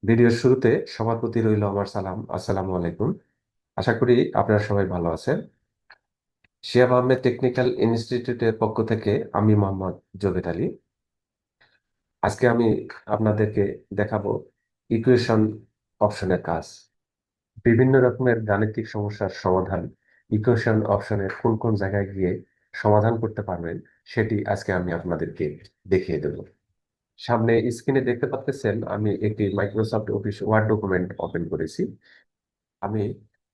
ভিডিওর শুরুতে সবার প্রতি রইল আমার সালাম, আসসালামু আলাইকুম। আশা করি আপনারা সবাই ভালো আছেন। শিহাব আহমেদ টেকনিক্যাল ইনস্টিটিউটের পক্ষ থেকে আমি মোহাম্মদ জবেদ আলী। আজকে আমি আপনাদেরকে দেখাবো ইকুয়েশন অপশনের কাজ। বিভিন্ন রকমের গাণিতিক সমস্যার সমাধান ইকুয়েশন অপশনের কোন কোন জায়গায় গিয়ে সমাধান করতে পারবেন, সেটি আজকে আমি আপনাদেরকে দেখিয়ে দেব। সামনে স্ক্রিনে দেখতে পাচ্ছেন আমি একটি Microsoft office word document open করেছি। আমি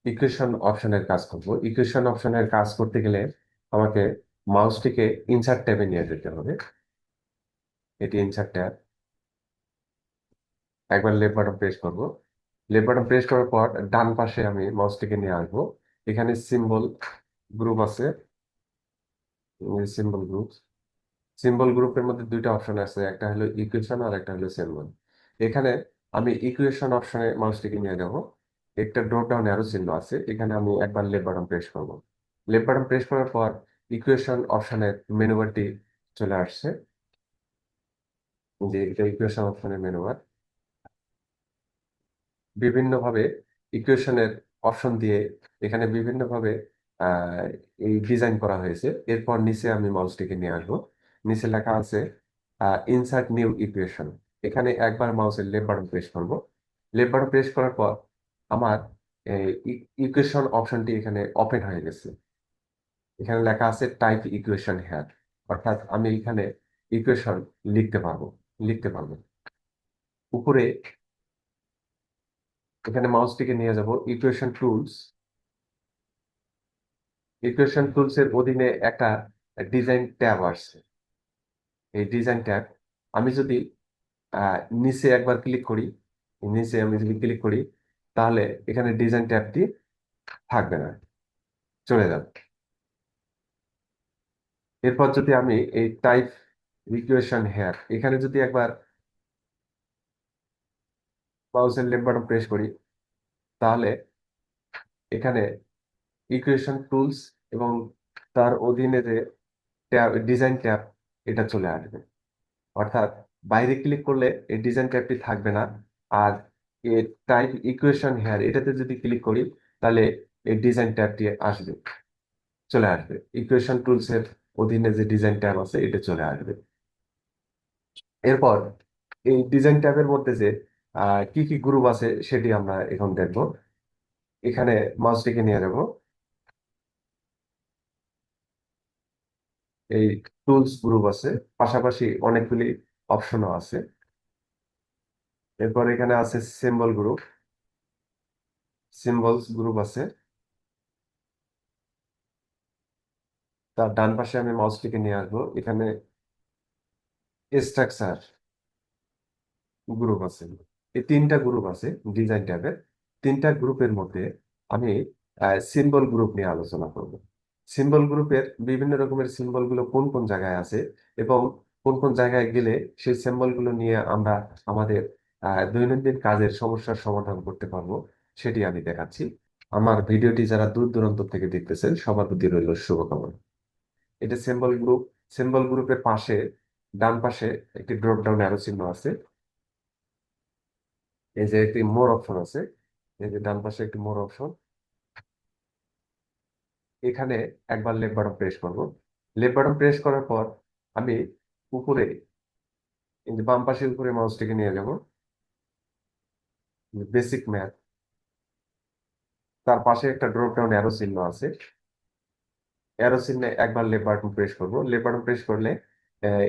ইকুয়েশন অপশনের কাজ করব। ইকুয়েশন অপশনের কাজ করতে গেলে আমাকে মাউসটিকে ইনসার্ট ট্যাবে নিয়ে যেতে হবে। এটি ইনসার্ট ট্যাব। একবার লেফট বাটন প্রেস করব। লেফট বাটন প্রেস করার পর ডান পাশে আমি মাউসটিকে নিয়ে আসবো। এখানে সিম্বল গ্রুপ আছে। সিম্বল গ্রুপ, সিম্বল গ্রুপের মধ্যে দুইটা অপশন আছে, একটা হলো ইকুয়েশন আর একটা হলো সিম্বল। এখানে আমি ইকুয়েশন অপশনে মাউসটিকে নিয়ে যাব। একটা ড্রপ ডাউন অ্যারো চিহ্ন আছে, এখানে আমি একবার লেফট বাটন প্রেস করব। লেফট বাটন প্রেস করার পর ইকুয়েশন অপশনের মেনু বারটি চলে আসছে। যে এটা ইকুয়েশন অপশনের মেনু বার। বিভিন্নভাবে ইকুয়েশনের অপশন দিয়ে এখানে বিভিন্নভাবে আহ, এই ডিজাইন করা হয়েছে। এরপর নিচে আমি মাউসটিকে নিয়ে আসবো। নিচে লেখা আছে ইনসার্ট নিউ ইকুয়েশন। এখানে একবার মাউসের লেফট বাটন প্রেস করব। লেফট বাটন প্রেস করার পর আমার ইকুয়েশন অপশনটি এখানে ওপেন হয়ে গেছে। এখানে লেখা আছে টাইপ ইকুয়েশন হেয়ার, অর্থাৎ আমি এখানে ইকুয়েশন লিখতে পারবো। উপরে এখানে মাউসটিকে নিয়ে যাব ইকুয়েশন টুলস। ইকুয়েশন টুলস এর অধীনে একটা ডিজাইন ট্যাব আসছে। এই ডিজাইন ট্যাব আমি যদি নিচে একবার ক্লিক করি, নিচে আমি যদি ক্লিক করি তাহলে এখানে ডিজাইন ট্যাবটি থাকবে না, চলে যাবে। এরপর যদি আমি এই টাইপ ইকুয়েশন হেয়ার এখানে যদি একবার মাউসের লেফট বাটন প্রেস করি তাহলে এখানে ইকুয়েশন টুলস এবং তার অধীনে যে ট্যাব ডিজাইন ট্যাব এটা চলে আসবে। অর্থাৎ বাইরে ক্লিক করলে এই ডিজাইন ট্যাবটি থাকবে না। আর এই টাইপ ইকুয়েশন হেয়ার এটাতে যদি ক্লিক করি তাহলে এই ডিজাইন ট্যাবটি চলে আসবে। ইকুয়েশন টুলস এর অধীনে যে ডিজাইন ট্যাব আছে এটা চলে আসবে। এরপর এই ডিজাইন ট্যাবের মধ্যে যে কি কি গ্রুপ আছে সেটি আমরা এখন দেখব। এখানে মাউসটিকে নিয়ে যাব। এই টুলস গ্রুপ আছে, পাশাপাশি অনেকগুলি অপশনও আছে। এরপর এখানে আছে সিম্বল গ্রুপ, সিম্বলস গ্রুপ আছে। তার ডান পাশে আমি মাউসটিকে নিয়ে আসবো, এখানে স্ট্রাকচার গ্রুপ আছে। এই তিনটা গ্রুপ আছে ডিজাইন ট্যাবের। তিনটা গ্রুপের মধ্যে আমি সিম্বল গ্রুপ নিয়ে আলোচনা করব। সিম্বল গ্রুপের বিভিন্ন রকমের সিম্বল গুলো কোন কোন জায়গায় আছে এবং কোন কোন জায়গায় গেলে সেই সিম্বল গুলো নিয়ে আমরা আমাদের দৈনন্দিন কাজের সমস্যার সমাধান করতে পারবো, সেটি আমি দেখাচ্ছি। আমার ভিডিওটি যারা দূর দূরান্ত থেকে দেখতেছেন সবার প্রতি রইল শুভকামনা। এটা সিম্বল গ্রুপ। সিম্বল গ্রুপের পাশে ডান পাশে একটি ড্রপ ডাউন অ্যারো চিহ্ন আছে। এই যে একটি মোর অপশন আছে, এই যে ডান পাশে একটি মোর অপশন, এখানে একবার লেফট বাটন প্রেস করব। লেফট বাটন প্রেস করার পর আমি উপরে, এই যে বাম পাশের উপরে মাউসটিকে নিয়ে যাব। বেসিক ম্যাথ, তার পাশে একটা ড্রপ ডাউন অ্যারো চিহ্ন আছে। অ্যারো চিহ্নে একবার লেফট বাটন প্রেস করব। লেফট বাটন প্রেস করলে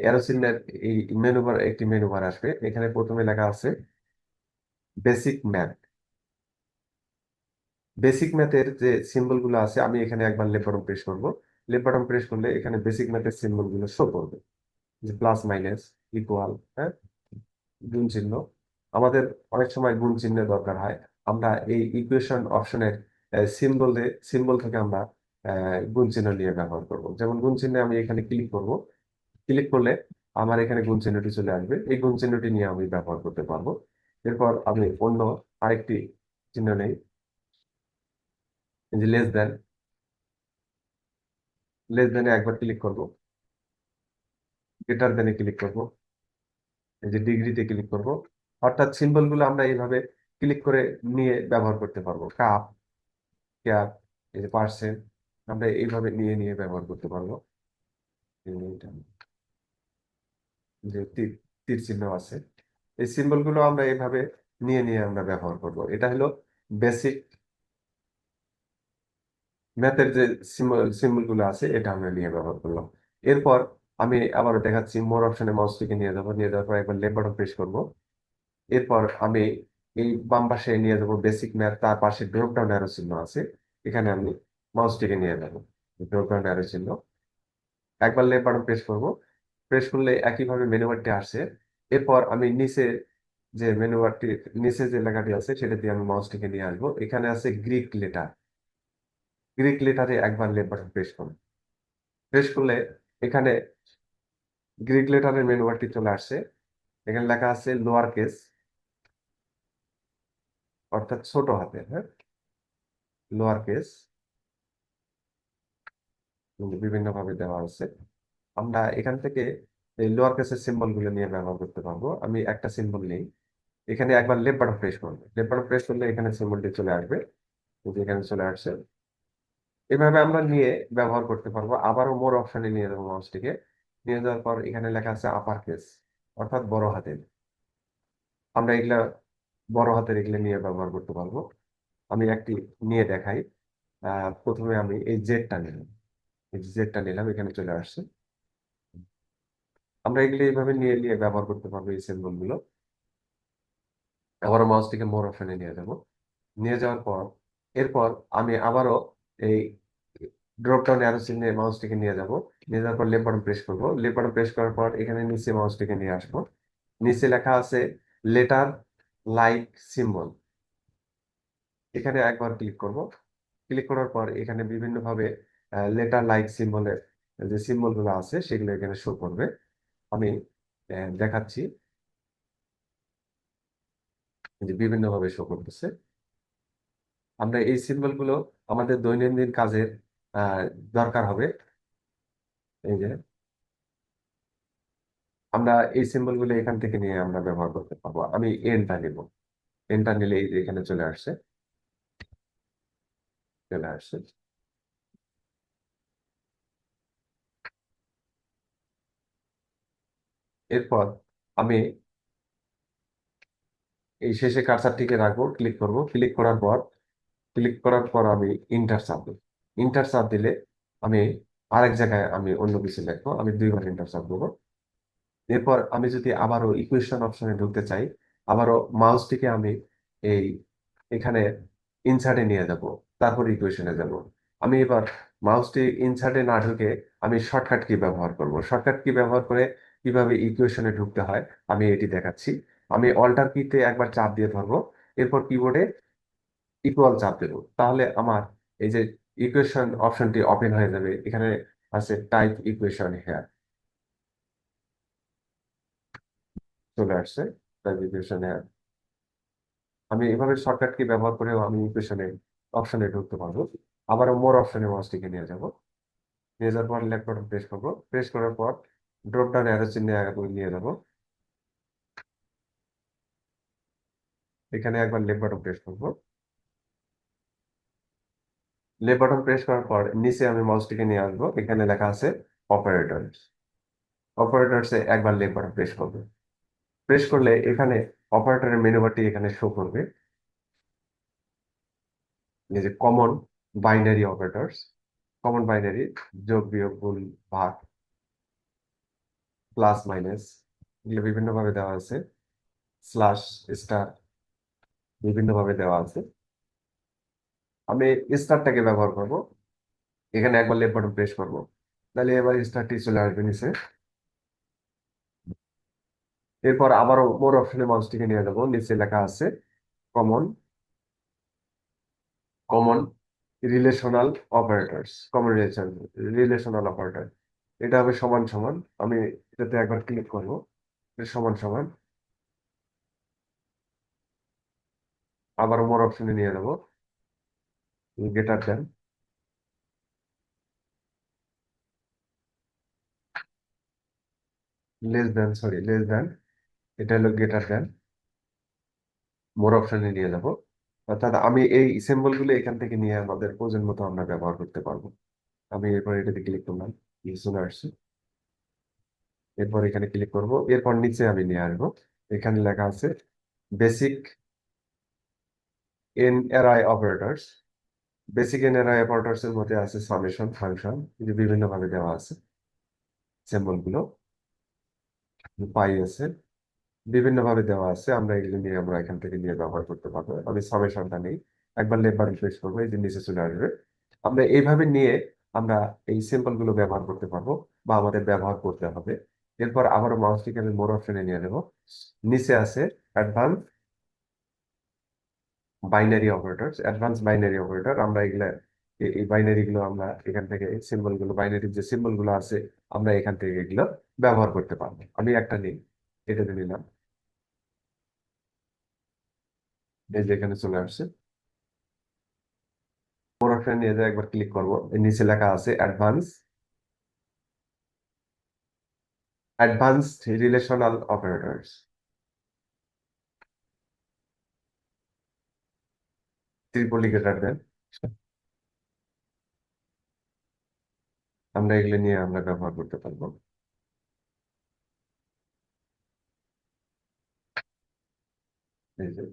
অ্যারো চিহ্নের এই মেনু বার, একটি মেনু বার আসবে। এখানে প্রথমে লেখা আছে বেসিক ম্যাথ। বেসিক ম্যাথের যে সিম্বল গুলো আছে আমি এখানে একবার লেফট বাটন প্রেস করব। লেফট বাটন প্রেস করলে এখানে বেসিক ম্যাথের সিম্বল গুলো শো করবে, যে প্লাস মাইনাস ইকুয়াল, হ্যাঁ, গুণ চিহ্ন। আমাদের অনেক সময় গুণ চিহ্নের দরকার হয়। আমরা এই ইকুয়েশন অপশনের সিম্বল সিম্বল থেকে আমরা গুণ চিহ্ন নিয়ে ব্যবহার করব। যেমন গুণ চিহ্নে আমি এখানে ক্লিক করব। ক্লিক করলে আমার এখানে গুণ চিহ্নটি চলে আসবে। এই গুণ চিহ্নটি নিয়ে আমি ব্যবহার করতে পারবো। এরপর আমি অন্য আরেকটি চিহ্ন নেই, যে লেস দেন। লেস দেনে একবার ক্লিক করব। গ্রেটার দেনে ক্লিক করব। এই যে ডিগ্রিতে ক্লিক করব। অর্থাৎ সিম্বল গুলো আমরা এইভাবে ক্লিক করে নিয়ে ব্যবহার করতে পারবো। কাপ, ক্যাপ, এই যে পার্সেন্ট, আমরা এইভাবে নিয়ে নিয়ে ব্যবহার করতে পারবো। এটা যে তীর, তীর চিহ্ন আছে, এই সিম্বল গুলো আমরা এইভাবে নিয়ে নিয়ে আমরা ব্যবহার করব। এটা হলো বেসিক ম্যাথের যে সিম্বল সিম্বল গুলো আছে, এটা আমরা নিয়ে ব্যবহার করলাম। এরপর আমি আবারও দেখাচ্ছি, মোর অপশনে মাউসটিকে নিয়ে যাবো, নিয়ে যাওয়ার পর একবার লেফট বাটন প্রেস করব। এরপর আমি এই বাম পাশে নিয়ে যাবো বেসিক ম্যাথ, তার পাশে ড্রপ ডাউন অ্যারো চিহ্ন আছে, এখানে আমি মাউসটিকে নিয়ে যাবো, ড্রপ ডাউন অ্যারো চিহ্ন, একবার লেফট বাটন প্রেস করব। প্রেস করলে একইভাবে মেনু বারটি আসছে। এরপর আমি নিচে যে মেনু বারটি, নিচে যে লেখাটি আছে সেটা দিয়ে আমি মাউসটিকে নিয়ে আসবো, এখানে আছে গ্রিক লেটার, গ্রিক লেটারে একবার লেফট বাটন প্রেস করব। প্রেস করলে এখানে গ্রিক লেটারের মেনু বারটি চলে আসছে। এখানে লেখা আছে লোয়ার কেস, অর্থাৎ ছোট হাতের, হ্যাঁ, লোয়ার কেস বিভিন্ন ভাবে দেওয়া আছে। আমরা এখান থেকে এই লোয়ার কেসের সিম্বল গুলো নিয়ে ব্যবহার করতে পারবো। আমি একটা সিম্বল নেই, এখানে একবার লেফট বাটন প্রেস করবো, লেফট বাটন প্রেস করলে এখানে সিম্বলটি চলে আসবে, এই যে এখানে চলে আসছে। এভাবে আমরা নিয়ে ব্যবহার করতে পারবো। আবারও মোর অপশনে নিয়ে যাবো মাউসটিকে, নিয়ে যাওয়ার পর এখানে লেখা আছে আপার কেস, অর্থাৎ বড় হাতের। আমরা এগুলা বড় হাতের এগুলো নিয়ে ব্যবহার করতে পারবো। আমি একটি নিয়ে দেখাই। প্রথমে আমি এই জেডটা নিলাম, এই জেডটা নিলাম, এখানে চলে আসছে। আমরা এগুলো এইভাবে নিয়ে নিয়ে ব্যবহার করতে পারবো এই সিম্বল গুলো। আবারও মাউসটিকে মোর অপশনে নিয়ে যাব, নিয়ে যাওয়ার পর এরপর আমি আবারও এই ড্রপ ডাউন অ্যারো চিহ্নে মাউসটিকে নিয়ে যাব, নিয়ে যাওয়ার পর লেফট বাটন প্রেস করব। লেফট বাটন প্রেস করার পর এখানে নিচে মাউসটিকে নিয়ে আসবো, নিচে লেখা আছে লেটার লাইক সিম্বল, এখানে একবার ক্লিক করব। ক্লিক করার পর এখানে বিভিন্ন ভাবে লেটার লাইক সিম্বলের যে সিম্বল গুলো আছে সেগুলো এখানে শো করবে। আমি দেখাচ্ছি, যে বিভিন্ন ভাবে শো করতেছে। আমরা এই সিম্বল গুলো আমাদের দৈনন্দিন কাজের আহ, দরকার হবে। এই যে আমরা এই সিম্বল গুলো এখান থেকে নিয়ে আমরা ব্যবহার করতে পারবো। আমি এনটা নিব, এনটা নিলে এই যে এখানে চলে আসছে, চলে আসছে। এরপর আমি এই শেষে কার্সারটিকে রাখবো, ক্লিক করব, ক্লিক করার পর আমি ইন্টার চাপ দেবো। ইন্টার চাপ দিলে আমি আরেক জায়গায় আমি অন্য কিছু লিখবো, আমি দুইবার ইন্টার চাপ দেবো। এরপর আমি যদি আবারও ইকুয়েশন অপশনে ঢুকতে চাই, আবারও মাউসটিকে আমি এই এখানে ইনসার্টে নিয়ে যাব, তারপর ইকুয়েশনে যাব। আমি এবার মাউসটি ইনসার্টে না ঢুকে আমি শর্টকাট কি ব্যবহার করব, শর্টকাট কি ব্যবহার করে কিভাবে ইকুয়েশনে ঢুকতে হয় আমি এটি দেখাচ্ছি। আমি অল্টার কিতে একবার চাপ দিয়ে ধরবো, এরপর কিবোর্ডে ইকুয়াল চাপ দেবো, তাহলে আমার এই যে ইকুয়েশন অপশনটি ওপেন হয়ে যাবে। এখানে আছে টাইপ ইকুয়েশন হেয়ার, চলে আসছে টাইপ ইকুয়েশন হেয়ার। আমি এভাবে শর্টকাট কি ব্যবহার করেও আমি ইকুয়েশনে অপশনে ঢুকতে পারবো। আবারও মোর অপশনে মাউসটিকে নিয়ে যাব, নিয়ে যাওয়ার পর লেফট বাটন প্রেস করবো, প্রেস করার পর ড্রপ ডাউন অ্যারো চিহ্নে নিয়ে যাব, এখানে একবার লেফট বাটন প্রেস করবো। লেফট বাটন প্রেস করার পর নিচে আমি মাউসটিকে নিয়ে আসবো, এখানে লেখা আছে অপারেটরস, অপারেটরসে একবার লেফট বাটন প্রেস করবো। প্রেস করলে এখানে অপারেটরের মেনু বারটি এখানে শো করবে, এই যে common binary operators, common binary, যোগ বিয়োগ গুণ ভাগ প্লাস মাইনাস, এগুলো বিভিন্ন ভাবে দেওয়া আছে, স্ল্যাশ স্টার বিভিন্ন ভাবে দেওয়া আছে। আমি স্টারটাকে ব্যবহার করব, এখানে একবার লেফট বাটন প্রেস করব, তাহলে এবার স্টারটি চলে আসবে নিচে। এরপর আবারও মোর অপশনে মাউসটিকে নিয়ে যাব, নিচে লেখা আছে common, common relational operators, common relational operator, এটা হবে সমান সমান। আমি এটাতে একবার ক্লিক করব, সমান সমান। আবার মোর অপশনে নিয়ে যাব, greater than, less than, sorry less than, এটা হলো গ্রেটার দেন। মোর অপশনে নিয়ে যাব। অর্থাৎ আমি এই সিম্বল গুলো এখান থেকে নিয়ে আমাদের প্রয়োজন মতো আমরা ব্যবহার করতে পারবো। আমি এরপর এটাতে ক্লিক করলাম, চলে আসছে। এরপর এখানে ক্লিক করব, এরপর নিচে আমি নিয়ে আসবো। এখানে লেখা আছে basic n-ary operators. Basic n-ary operators এর মধ্যে আছে সামেশন ফাংশন, যে বিভিন্ন ভাবে দেওয়া আছে সিম্বল গুলো। পাই আছে, বিভিন্ন ভাবে দেওয়া আছে, আমরা এগুলো নিয়ে আমরা এখান থেকে নিয়ে ব্যবহার করতে পারবো। আমি সামেশনটা নেই, একবার লেফট বাটন প্রেস করবো, এই যে নিচে চলে আসবে। আমরা এইভাবে নিয়ে আমরা এই সিম্বল গুলো ব্যবহার করতে পারবো বা আমাদের ব্যবহার করতে হবে। এরপর আবারও মাউসটিকে আমি মোর অপশনে নিয়ে নেব। নিচে আছে advance binary operator, advance binary operator. আমরা এগুলা এই বাইনারি গুলো আমরা এখান থেকে সিম্বল গুলো, বাইনারি যে সিম্বল গুলো আছে, আমরা এখান থেকে এগুলো ব্যবহার করতে পারবো। আমি একটা নিই, এটাতে নিলাম, এই যে এখানে চলে আসছে। মোর অপশনে নিয়ে যায় একবার ক্লিক করবো, এর নিচে লেখা আছে advance advanced relational operators. ত্রিপলি greater than, আমরা এগুলো নিয়ে আমরা ব্যবহার করতে পারবো। এই যে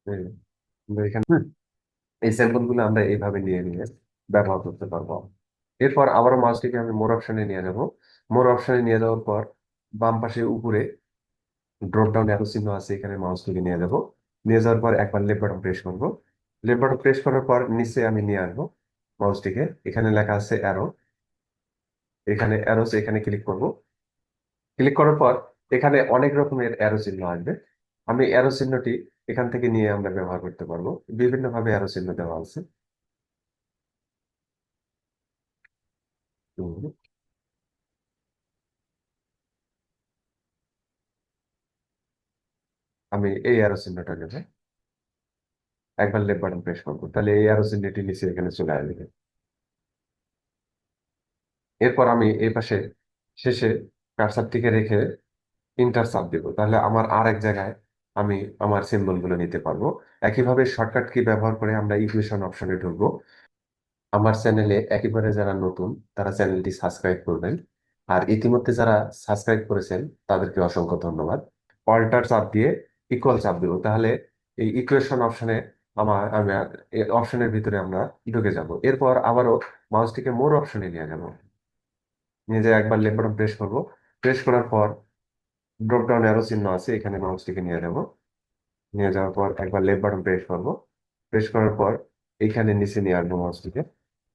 এই আমরা এখানে এই স্যাম্পল গুলো আমরা এইভাবে নিয়ে নিয়ে ব্যবহার করতে পারবো। এরপর আবারও মাউসটিকে আমি মোর অপশনে নিয়ে যাব। মোর অপশনে নিয়ে যাওয়ার পর বাম পাশে উপরে ড্রপ ডাউন অ্যারো চিহ্ন আছে, এখানে মাউসটিকে নিয়ে যাব। নিয়ে যাওয়ার পর একবার লেফট বাটন প্রেস করবো। লেফট বাটন প্রেস করার পর নিচে আমি নিয়ে আসবো মাউসটিকে, এখানে লেখা আছে অ্যারো, এখানে অ্যারোস, এখানে ক্লিক করব। ক্লিক করার পর এখানে অনেক রকমের অ্যারো চিহ্ন আসবে। আমি অ্যারো চিহ্নটি এখান থেকে নিয়ে আমরা ব্যবহার করতে পারবো। বিভিন্ন ভাবে অ্যারো চিহ্ন দেওয়া আছে। হুম, আমি এই অ্যারো চিহ্নটা নেব, একবার লেফট বাটন প্রেস করবো, তাহলে এই অ্যারো চিহ্নটি নিচে এখানে চলে আসবে। এরপর আমি এই পাশে শেষে কার্সারটিকে রেখে ইন্টার চাপ দিব, তাহলে আমার আর এক জায়গায় আমি আমার সিম্বল গুলো নিতে পারবো। একইভাবে শর্টকাট কি ব্যবহার করে আমরা ইকুয়েশন অপশনে ঢুকবো। আমার চ্যানেলে একেবারে যারা নতুন, তারা চ্যানেলটি সাবস্ক্রাইব করবেন। আর ইতিমধ্যে যারা সাবস্ক্রাইব করেছেন তাদেরকে অসংখ্য ধন্যবাদ। অল্টার চাপ দিয়ে ইকুয়াল চাপ দিব, তাহলে এই ইকুয়েশন অপশনে আমি অপশনের ভিতরে আমরা ঢুকে যাব। এরপর আবারও মাউসটিকে মোর অপশনে নিয়ে যাব। নিয়ে যে একবার লেফট বাটন প্রেস করব। প্রেস করার পর ড্রপ ডাউন অ্যারো চিহ্ন আছে, এখানে মাউসটিকে নিয়ে যাব। নিয়ে যাওয়ার পর একবার লেফট বাটন প্রেস করব। প্রেস করার পর এইখানে নিচে নিয়ে আসবো মাউসটিকে,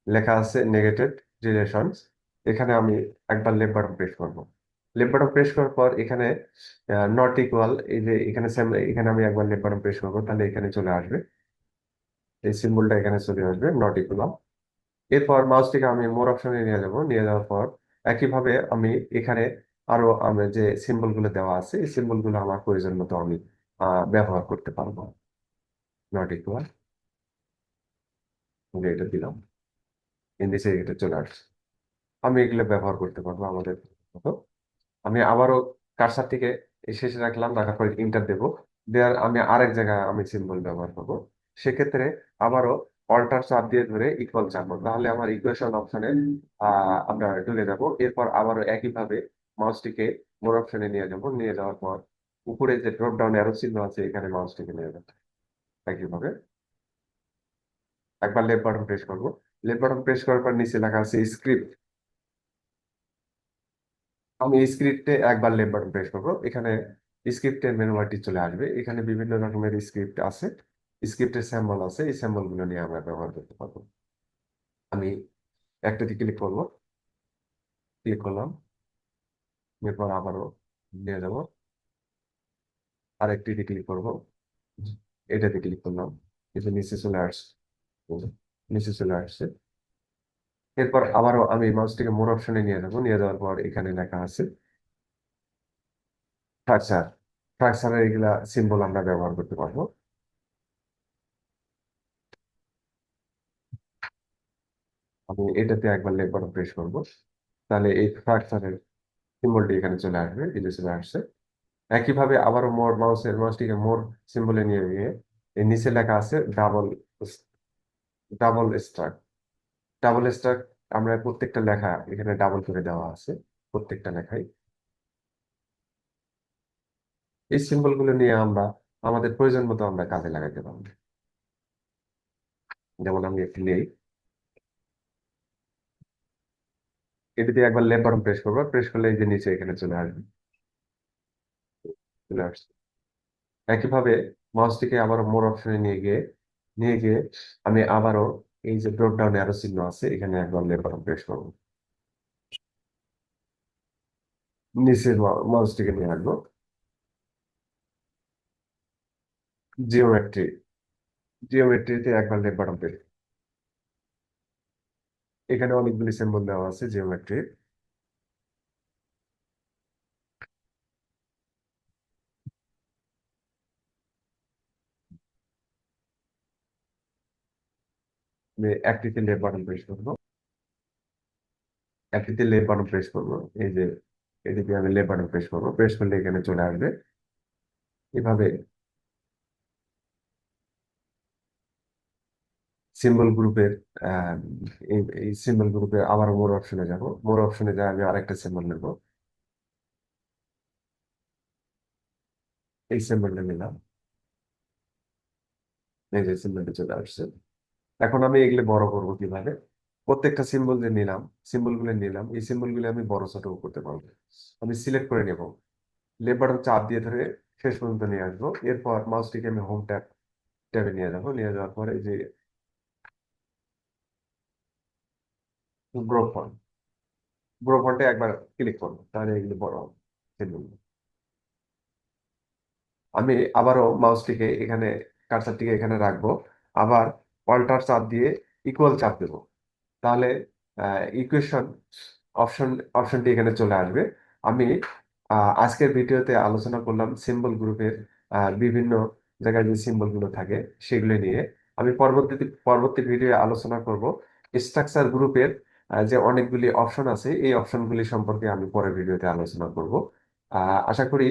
লেখা আছে নেগেটেড রিলেশনস। এখানে আমি একবার লেফট বাটন প্রেস করব। লেফট বাটন প্রেস করার পর এখানে নট ইকুয়াল, এই যে এখানে এখানে আমি একবার লেফট বাটন প্রেস করবো, তাহলে এখানে চলে আসবে, এই সিম্বলটা এখানে চলে আসবে নট ইকুয়াল। এরপর মাউসটিকে আমি মোর অপশনে নিয়ে যাব। নিয়ে যাওয়ার পর একইভাবে আমি এখানে আরো আমি যে সিম্বল গুলো দেওয়া আছে, এই সিম্বল গুলো আমার প্রয়োজন মতো আমি ব্যবহার করতে পারবো। নট ইকুয়াল, এটা দিলাম, এর নিচে এটা চলে আসছে। আমি এগুলো ব্যবহার করতে পারবো আমাদের মতো। আমি আবারও কার্সারটিকে এই শেষে রাখলাম, রাখার পর ইন্টার দেবো। দেওয়ার আমি আরেক জায়গায় আমি সিম্বল ব্যবহার করবো। সেক্ষেত্রে আবারও অল্টার চাপ দিয়ে ধরে ইকুয়াল চাপবো, তাহলে আমার ইকুয়েশন অপশনে আমরা ঢুকে যাব। এরপর আবারও একইভাবে মাউসটিকে মোর অপশনে নিয়ে যাব। নিয়ে যাওয়ার পর উপরে যে ড্রপ ডাউন অ্যারো চিহ্ন আছে, এখানে মাউসটিকে নিয়ে যাবো। একইভাবে একবার লেফট বাটন প্রেস করবো। লেফট বাটন প্রেস করার পর নিচে লেখা আছে স্ক্রিপ্ট। আমি স্ক্রিপ্টে একবার লেফট বাটন প্রেস করবো, এখানে স্ক্রিপ্টের মেনু বারটি চলে আসবে। এখানে বিভিন্ন রকমের স্ক্রিপ্ট আছে, স্ক্রিপ্টের স্যাম্বল আছে, এই স্যাম্বল গুলো নিয়ে আমরা ব্যবহার করতে পারবো। আমি একটাতে ক্লিক করবো, ক্লিক করলাম, এরপর আবারও নিয়ে যাব, আরেকটিতে ক্লিক করবো, এটাতে ক্লিক করলাম, এটা নিচে চলে আসছে, নিচে চলে আসছে। এরপর আবারও আমি মাউসটিকে মোর অপশনে নিয়ে যাবো। নিয়ে যাওয়ার পর এখানে লেখা আছে স্ট্রাকচার। স্ট্রাকচারের এগুলা সিম্বল আমরা ব্যবহার করতে পারবো। আমি এটাতে একবার লেফট বাটন প্রেস করবো, তাহলে এই স্ট্রাকচারের সিম্বলটি এখানে চলে আসবে, এই যে চলে আসছে। একইভাবে আবারও মাউসটিকে মোর সিম্বলে নিয়ে গিয়ে এর নিচে লেখা আছে ডাবল স্ট্রাক। ডাবল স্ট্রাক আমরা প্রত্যেকটা লেখা এখানে ডাবল করে দেওয়া আছে, প্রত্যেকটা লেখায়। এই সিম্বল গুলো নিয়ে আমরা আমাদের প্রয়োজন মতো আমরা কাজে লাগাতে পারবো। যেমন আমি একটি নেই, এটিতে একবার লেফট বাটন প্রেস করবো, প্রেস করলে এই যে নিচে এখানে চলে আসবে, চলে আসছে। একইভাবে মাউসটিকে আবার মোর অপশনে নিয়ে গিয়ে আমি আবারও এই যে ড্রপ ডাউন অ্যারো চিহ্ন আছে এখানে একবার লেফট বাটন প্রেস করবো, নিচে মাউসটিকে নিয়ে আসবো। জিওমেট্রি, জিওমেট্রিতে একবার লেফট বাটন প্রেস, এখানে অনেকগুলি সিম্বল দেওয়া আছে জিওমেট্রি। আমি একটিতে লেফট বাটন প্রেস করবো, একটিতে লেফট বাটন প্রেস করবো, এই যে এদিকে আমি লেফট বাটন প্রেস করবো, প্রেস করলে এখানে চলে আসবে। এভাবে সিম্বল গ্রুপের আহ, এই সিম্বল গ্রুপে আবার মোর অপশনে যাব, মোর অপশনে যাই আমি আরেকটা সিম্বল নেব, এই সিম্বলটা নিলাম, এই যে সিম্বলটা চলে আসছে। এখন আমি এগুলো বড় করবো কিভাবে? প্রত্যেকটা সিম্বল যে নিলাম, সিম্বল গুলো নিলাম, এই সিম্বল গুলো আমি বড় ছোট করতে পারবো। আমি সিলেক্ট করে নেব, লেফট বাটন চাপ দিয়ে ধরে শেষ পর্যন্ত নিয়ে আসবো। এরপর মাউসটিকে আমি হোম ট্যাবে নিয়ে যাবো, নিয়ে যাওয়ার পরে এই যে গ্রো ফন্ট, গ্রো ফন্টে একবার ক্লিক করবো, তাহলে এগুলো বড় হবে সিম্বল। আমি আবারও মাউসটিকে এখানে, কার্সারটিকে এখানে রাখবো, আবার অল্টার চাপ দিয়ে ইকুয়াল চাপ দেবো, তাহলে ইকুয়েশন অপশন অপশনটি এখানে চলে আসবে। আমি আজকের ভিডিওতে আলোচনা করলাম সিম্বল গ্রুপের বিভিন্ন জায়গায় যে সিম্বল গুলো থাকে সেগুলো নিয়ে। আমি পরবর্তী ভিডিও আলোচনা করব স্ট্রাকচার গ্রুপের যে অনেকগুলি অপশন আছে, এই অপশনগুলি সম্পর্কে আমি পরের ভিডিওতে আলোচনা করব। আশা করি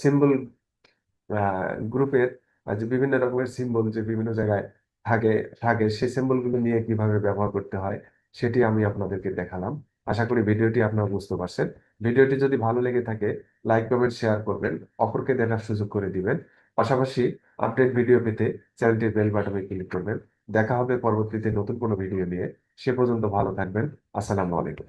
সিম্বল গ্রুপের যে বিভিন্ন রকমের সিম্বল যে বিভিন্ন জায়গায় থাকে থাকে সেই সিম্বল গুলো নিয়ে কিভাবে ব্যবহার করতে হয় সেটি আমি আপনাদেরকে দেখালাম। আশা করি ভিডিওটি আপনারা বুঝতে পারছেন। ভিডিওটি যদি ভালো লেগে থাকে লাইক কমেন্ট শেয়ার করবেন, অপরকে দেখার সুযোগ করে দিবেন। পাশাপাশি আপডেট ভিডিও পেতে চ্যানেলটির বেল বাটনে ক্লিক করবেন। দেখা হবে পরবর্তীতে নতুন কোনো ভিডিও নিয়ে। সে পর্যন্ত ভালো থাকবেন। আসসালামু আলাইকুম।